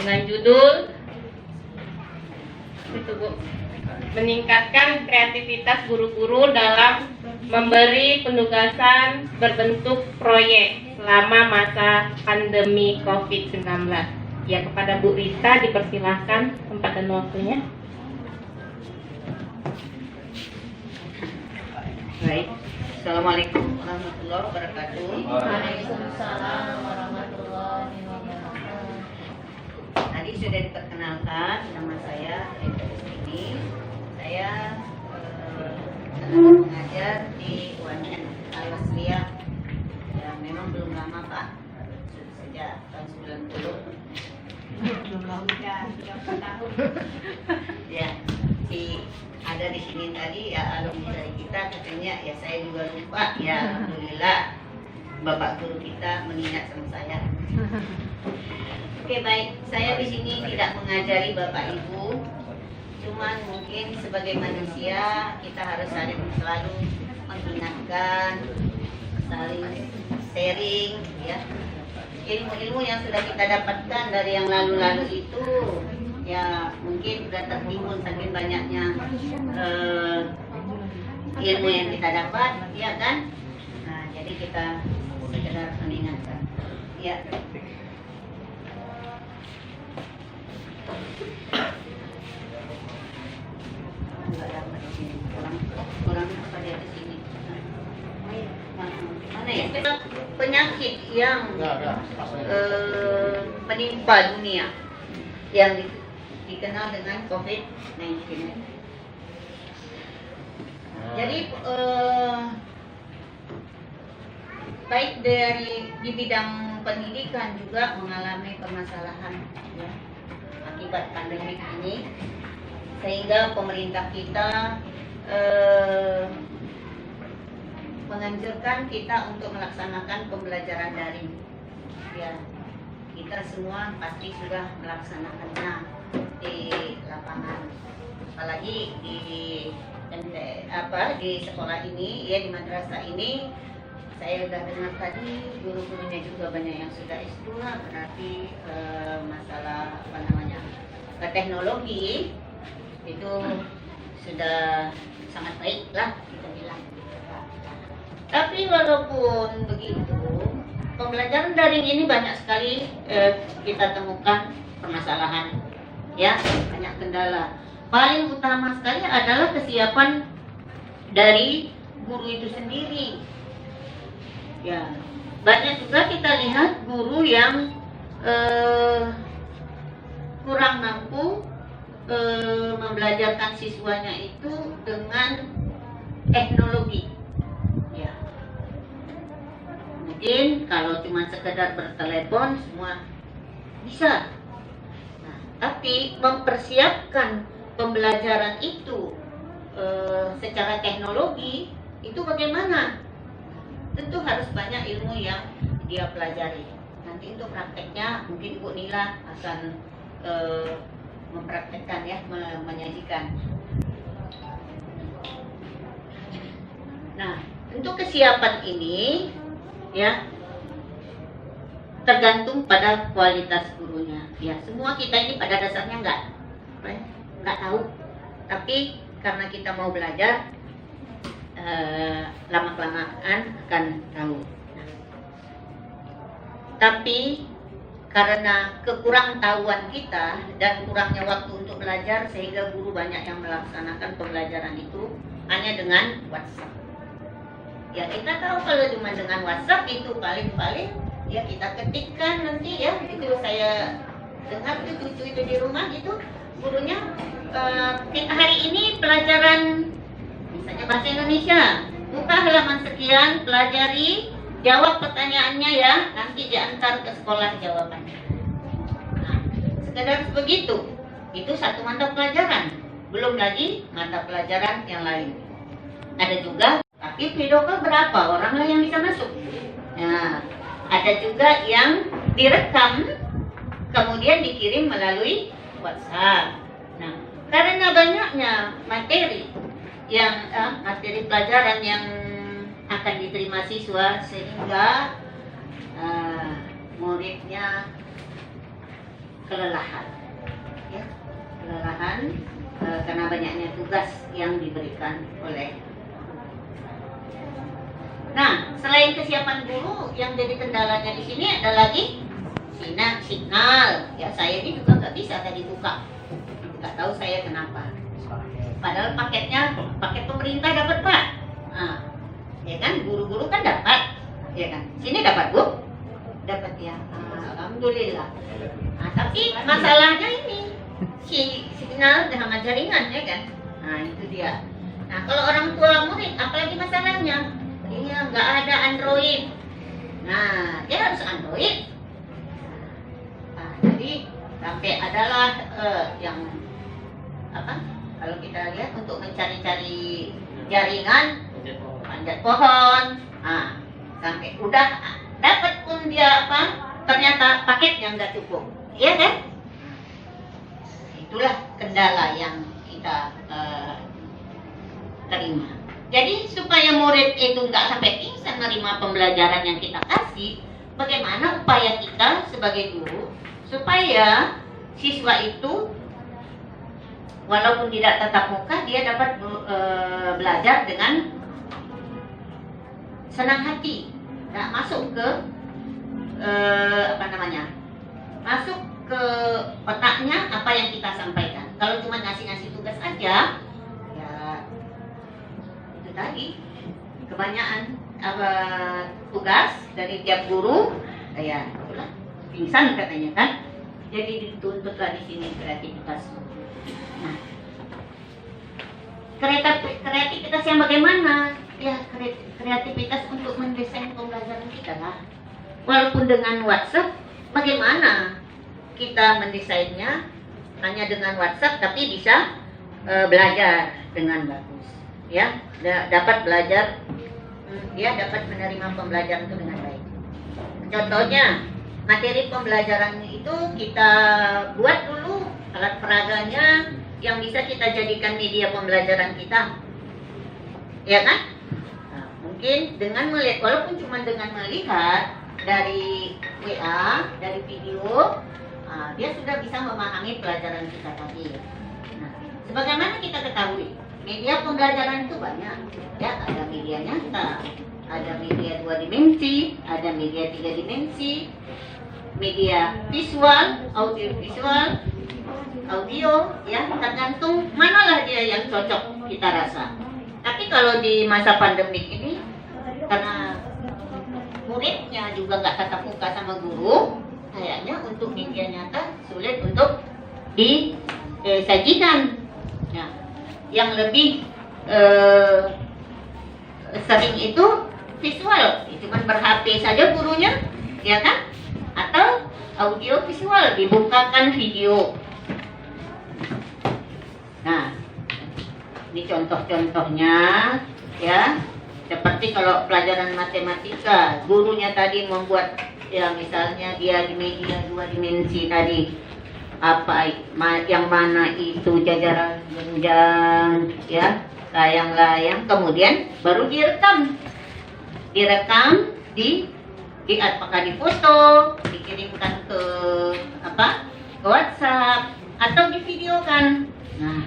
dengan judul itu Bu, meningkatkan kreativitas guru-guru dalam memberi penugasan berbentuk proyek selama masa pandemi COVID-19. Ya, kepada Bu Rita dipersilahkan tempat dan waktunya. Baik, Assalamualaikum warahmatullahi wabarakatuh. Waalaikumsalam warahmatullahi wabarakatuh. Tadi sudah diperkenalkan nama saya Rita Destini. Saya mengajar di UNN Al-Waslia. Ya, memang belum lama Pak, sejak tahun 90. Belum lama ya, 3 tahun. Ya, ada di sini tadi ya alumni dari kita katanya ya saya juga lupa ya alhamdulillah Bapak guru kita mengingat sama saya. Oke baik, saya di sini tidak mengajari Bapak Ibu, cuman mungkin sebagai manusia kita harus selalu mengingatkan, saling sharing ya ilmu-ilmu yang sudah kita dapatkan dari yang lalu-lalu itu. Ya mungkin sudah tertimbun saking banyaknya ilmu yang kita dapat, ya kan? Nah, jadi kita sekedar mengingatkan. Ya. Orang apa dia ke sini? Mana ya? Penyakit yang menimpa dunia yang dikenal dengan COVID-19. Jadi baik di bidang pendidikan juga mengalami permasalahan ya, akibat pandemi ini, sehingga pemerintah kita menganjurkan kita untuk melaksanakan pembelajaran daring. Ya, kita semua pasti sudah melaksanakannya di lapangan, apalagi di sekolah ini ya, di madrasah ini saya sudah dengar tadi guru-gurunya juga banyak yang sudah S2, berarti masalah teknologi itu sudah sangat baik lah kita bilang. Tapi walaupun begitu, pembelajaran daring ini banyak sekali kita temukan permasalahan, ya, banyak kendala. Paling utama sekali adalah kesiapan dari guru itu sendiri. Ya, banyak juga kita lihat guru yang kurang mampu membelajarkan siswanya itu dengan teknologi. Ya, mungkin kalau cuma sekedar bertelepon semua bisa. Nah, tapi mempersiapkan pembelajaran itu secara teknologi itu bagaimana? Tentu harus banyak ilmu yang dia pelajari. Nanti untuk prakteknya mungkin Bu Nila akan mempraktekkan ya, menyajikan. Nah, untuk kesiapan ini ya tergantung pada kualitas gurunya. Ya, semua kita ini pada dasarnya nggak tahu, tapi karena kita mau belajar, lama-kelamaan akan tahu. Nah, tapi karena kekurangtahuan kita dan kurangnya waktu untuk belajar, sehingga guru banyak yang melaksanakan pembelajaran itu hanya dengan WhatsApp. Ya, kita tahu kalau cuma dengan WhatsApp itu paling-paling ya kita ketikkan nanti ya, itu saya dengar tuh cucu itu di rumah gitu, gurunya hari ini pelajaran misalnya bahasa Indonesia, buka halaman sekian, pelajari, jawab pertanyaannya ya, nanti diantar ke sekolah jawabannya. Nah, sekedar begitu, itu satu mata pelajaran, belum lagi mata pelajaran yang lain. Ada juga, tapi video call berapa orang lah yang bisa masuk. Nah, ada juga yang direkam, kemudian dikirim melalui WhatsApp. Nah, karena banyaknya materi pelajaran yang akan diterima siswa, sehingga muridnya kelelahan, ya, kelelahan karena banyaknya tugas yang diberikan oleh. Nah, selain kesiapan guru, yang jadi kendalanya di sini ada lagi signal. Ya, saya ini juga nggak bisa tadi buka, nggak tahu saya kenapa. Padahal paket pemerintah dapat Pak. Nah, ya kan, guru-guru kan dapat, ya kan. Sini dapat Bu, dapat ya. Alhamdulillah. Nah, tapi masalahnya ini signal sama jaringan, ya kan. Nah, itu dia. Nah, kalau orang tua murid, apalagi masalahnya? Iya, nggak ada Android. Nah, dia harus Android. Nah, jadi sampai adalah yang apa? Kalau kita lihat untuk mencari-cari jaringan, panjat pohon. Nah, sampai udah dapat pun dia apa? Ternyata paketnya nggak cukup. Iya kan? Itulah kendala yang kita terima. Jadi supaya murid itu nggak sampai pingsan menerima pembelajaran yang kita kasih, bagaimana upaya kita sebagai guru supaya siswa itu walaupun tidak tatap muka dia dapat belajar dengan senang hati, nggak masuk ke masuk ke otaknya apa yang kita sampaikan. Kalau cuma ngasih tugas aja, tadi kebanyakan tugas dari tiap guru, ya itulah pingsan katanya kan. Jadi dituntutlah di sini kreativitas. Nah, kreativitas yang bagaimana? Ya kreativitas untuk mendesain pembelajaran kita lah. Walaupun dengan WhatsApp, bagaimana kita mendesainnya hanya dengan WhatsApp, tapi bisa belajar dengan bagus. Ya, dapat belajar, dia dapat menerima pembelajaran itu dengan baik. Contohnya, materi pembelajaran itu kita buat dulu alat peraganya yang bisa kita jadikan media pembelajaran kita, ya kan? Nah, mungkin dengan melihat, walaupun cuma dengan melihat dari WA, dari video, dia sudah bisa memahami pelajaran kita tadi. Nah, sebagaimana kita ketahui, media pembelajaran itu banyak, ya, ada media nyata, ada media 2 dimensi, ada media 3 dimensi, media visual, audio, ya, tergantung manalah dia yang cocok kita rasa. Tapi kalau di masa pandemik ini, karena muridnya juga nggak tatap muka sama guru, kayaknya untuk media nyata sulit untuk disajikan. Nah, yang lebih sering itu visual, cuma ber-HP saja gurunya, ya kan? Atau audio visual, dibukakan video. Nah, ini contoh-contohnya, ya. Seperti kalau pelajaran matematika, gurunya tadi membuat, ya misalnya dia di media 2 dimensi tadi, apa yang mana itu jajaran jenjang, ya, layang-layang, kemudian baru direkam di apakah di foto, dikirimkan ke ke WhatsApp atau divideokan. Nah,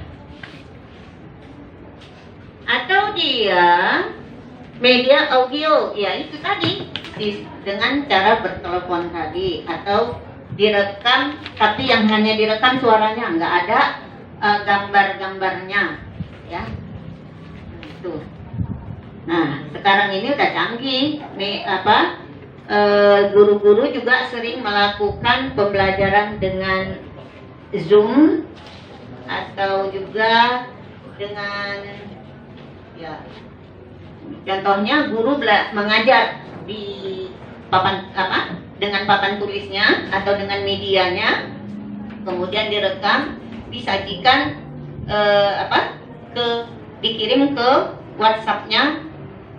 atau dia media audio, ya itu tadi dengan cara bertelepon tadi, atau direkam tapi yang hanya direkam suaranya, nggak ada gambar-gambarnya, ya. Itu. Nah, sekarang ini udah canggih, guru-guru juga sering melakukan pembelajaran dengan Zoom atau juga dengan, ya, contohnya guru mengajar di papan dengan papan tulisnya atau dengan medianya, kemudian direkam, disajikan dikirim ke WhatsApp-nya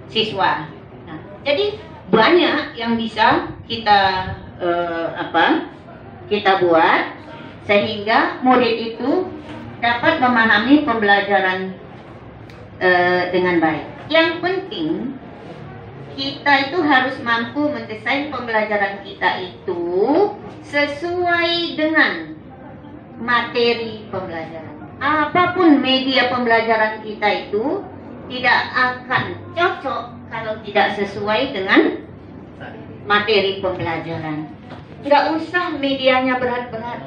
siswa. Nah, jadi banyak yang bisa kita kita buat sehingga murid itu dapat memahami pembelajaran dengan baik. Yang penting kita itu harus mampu mendesain pembelajaran kita itu sesuai dengan materi pembelajaran. Apapun media pembelajaran kita itu tidak akan cocok kalau tidak sesuai dengan materi pembelajaran. Nggak usah medianya berat-berat,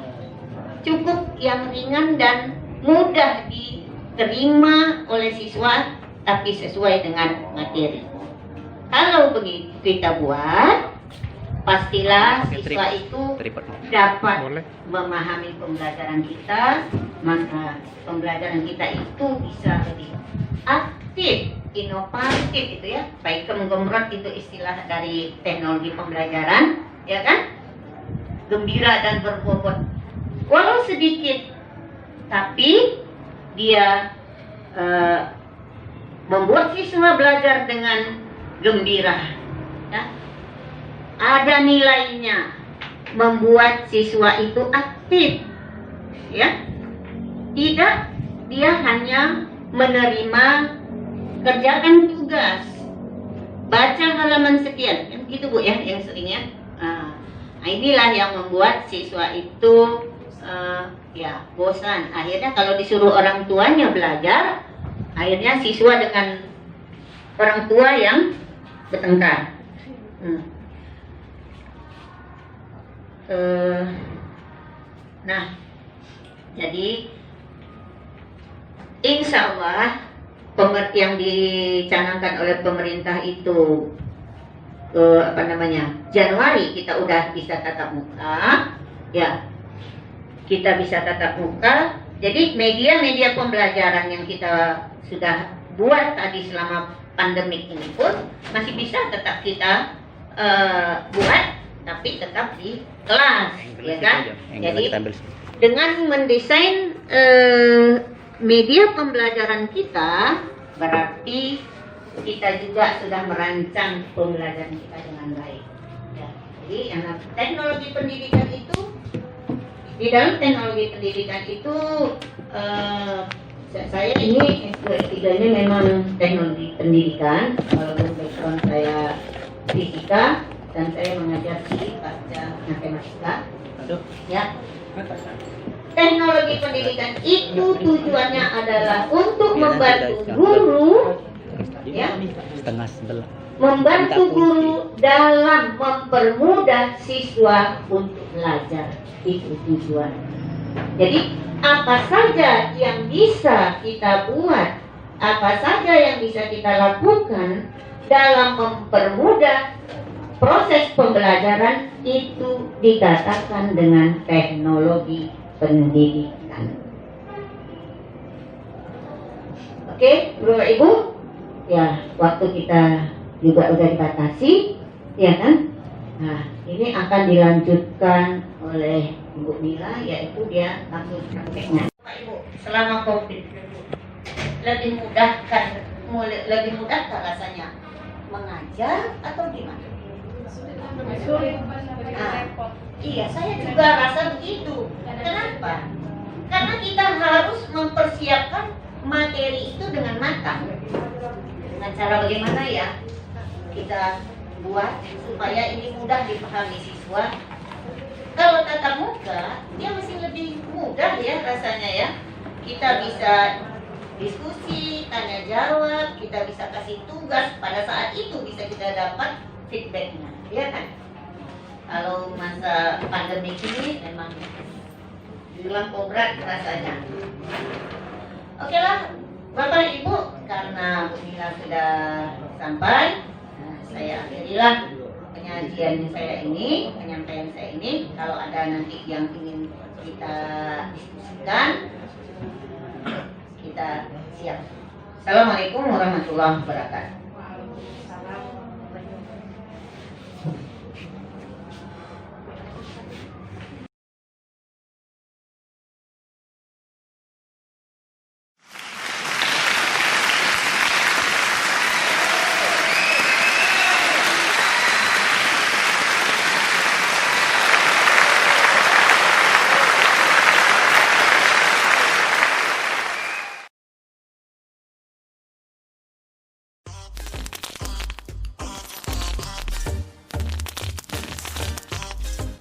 cukup yang ringan dan mudah diterima oleh siswa, tapi sesuai dengan materi. Kalau begitu kita buat, pastilah siswa itu dapat memahami pembelajaran kita, maka pembelajaran kita itu bisa lebih aktif, inovatif itu ya. Paikem gemrot itu istilah dari teknologi pembelajaran, ya kan? Gembira dan berbobot. Walau sedikit, tapi dia membuat siswa belajar dengan gembira, ya. Ada nilainya, membuat siswa itu aktif, ya. Tidak dia hanya menerima kerjakan tugas, baca halaman sekian, kan gitu Bu ya, yang seringnya. Nah, inilah yang membuat siswa itu ya bosan. Akhirnya kalau disuruh orang tuanya belajar, akhirnya siswa dengan orang tua yang bertengkar. Nah, jadi insya Allah yang dicanangkan oleh pemerintah itu Januari kita udah bisa tatap muka, ya kita bisa tatap muka. Jadi media-media pembelajaran yang kita sudah buat tadi selama pandemik ini pun masih bisa tetap kita buat, tapi tetap di kelas, ya kan? Jadi dengan mendesain media pembelajaran kita, berarti kita juga sudah merancang pembelajaran kita dengan baik. Ya, jadi teknologi pendidikan itu, di dalam teknologi pendidikan itu saya ini S2/3-nya memang teknologi pendidikan, walaupun background saya fisika dan saya mengajar di pasca matematika. Ya. Teknologi pendidikan itu tujuannya adalah untuk membantu guru, ya, membantu guru dalam mempermudah siswa untuk belajar. Itu tujuan. Jadi apa saja yang bisa kita buat, apa saja yang bisa kita lakukan dalam mempermudah proses pembelajaran itu dikatakan dengan teknologi pendidikan. Oke, Bapak Ibu, ya waktu kita juga udah dibatasi, ya kan? Nah, ini akan dilanjutkan oleh Ibu Mila, yaitu dia langsung prakteknya. Bapak Ibu, selama COVID lebih mudah rasanya mengajar atau gimana? Iya, saya juga rasa begitu. Kenapa? Karena kita harus mempersiapkan materi itu dengan matang. Dengan cara bagaimana ya? Kita buat supaya ini mudah dipahami siswa. Kalau tatap muka, dia masih lebih mudah ya rasanya ya. Kita bisa diskusi, tanya jawab, kita bisa kasih tugas. Pada saat itu bisa kita dapat feedbacknya, ya kan? Kalau masa pandemi ini memang bilang berat rasanya. Oke lah, Bapak Ibu, karena Bu Mila sudah sampai, saya akhirilah penyajian saya ini, penyampaian saya ini. Kalau ada nanti yang ingin kita diskusikan, kita siap. Assalamualaikum warahmatullahi wabarakatuh.